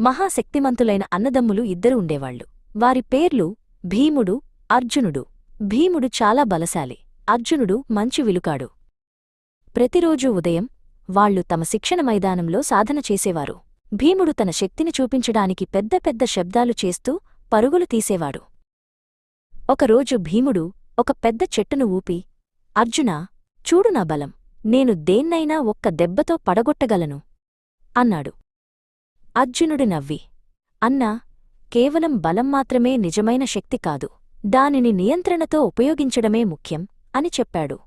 మహాశక్తిమంతులైన అన్నదమ్ములు ఇద్దరు ఉండేవాళ్లు. వారి పేర్లు భీముడు, అర్జునుడు. భీముడు చాలా బలశాలి, అర్జునుడు మంచి విలుకాడు. ప్రతిరోజూ ఉదయం వాళ్లు తమ శిక్షణ మైదానంలో సాధన చేసేవారు. భీముడు తన శక్తిని చూపించడానికి పెద్ద పెద్ద శబ్దాలు చేస్తూ పరుగులు తీసేవాడు. ఒకరోజు భీముడు ఒక పెద్ద చెట్టును ఊపి, అర్జునా, చూడు నా బలం, నేను దేన్నైనా ఒక్క దెబ్బతో పడగొట్టగలను అన్నాడు. అర్జునుడు నవ్వి, అన్నా, కేవలం బలం మాత్రమే నిజమైన శక్తి కాదు, దానిని నియంత్రణతో ఉపయోగించడమే ముఖ్యం అని చెప్పాడు.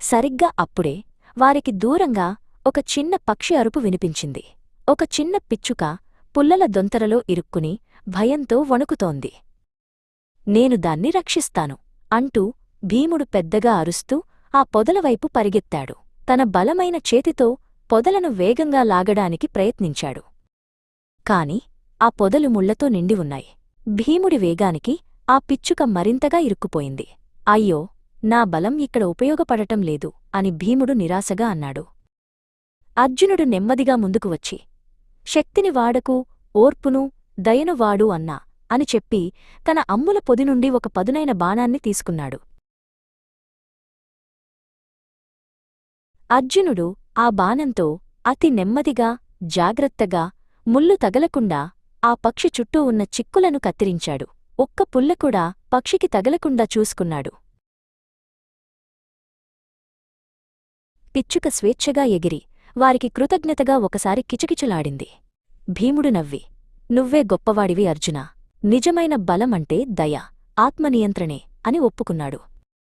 సరిగ్గా అప్పుడే వారికి దూరంగా ఒక చిన్న పక్షి అరుపు వినిపించింది. ఒక చిన్న పిచ్చుక పుల్లల దొంతరలో ఇరుక్కుని భయంతో వణుకుతోంది. నేను దాన్ని రక్షిస్తాను అంటూ భీముడు పెద్దగా అరుస్తూ ఆ పొదలవైపు పరిగెత్తాడు. తన బలమైన చేతితో పొదలను వేగంగా లాగడానికి ప్రయత్నించాడు. కాని ఆ పొదలు ముళ్లతో నిండి ఉన్నాయి. భీముడి వేగానికి ఆ పిచ్చుక మరింతగా ఇరుక్కుపోయింది. అయ్యో, నా బలం ఇక్కడ ఉపయోగపడటం లేదు అని భీముడు నిరాశగా అన్నాడు. అర్జునుడు నెమ్మదిగా ముందుకు వచ్చి, శక్తిని వాడకు, ఓర్పును, దయను వాడు అన్నా అని చెప్పి తన అమ్ముల పొది నుండి ఒక పదునైన బాణాన్ని తీసుకున్నాడు. అర్జునుడు ఆ బాణంతో అతి నెమ్మదిగా, జాగ్రత్తగా, ముల్లు తగలకుండా ఆ పక్షి చుట్టూ ఉన్న చిక్కులను కత్తిరించాడు. ఒక్క పుల్లకూడా పక్షికి తగలకుండా చూసుకున్నాడు. పిచ్చుక స్వేచ్ఛగా ఎగిరి వారికి కృతజ్ఞతగా ఒకసారి కిచకిచలాడింది. భీముడు నవ్వి, నువ్వే గొప్పవాడివి అర్జునా, నిజమైన బలమంటే దయ, ఆత్మనియంత్రణే అని ఒప్పుకున్నాడు.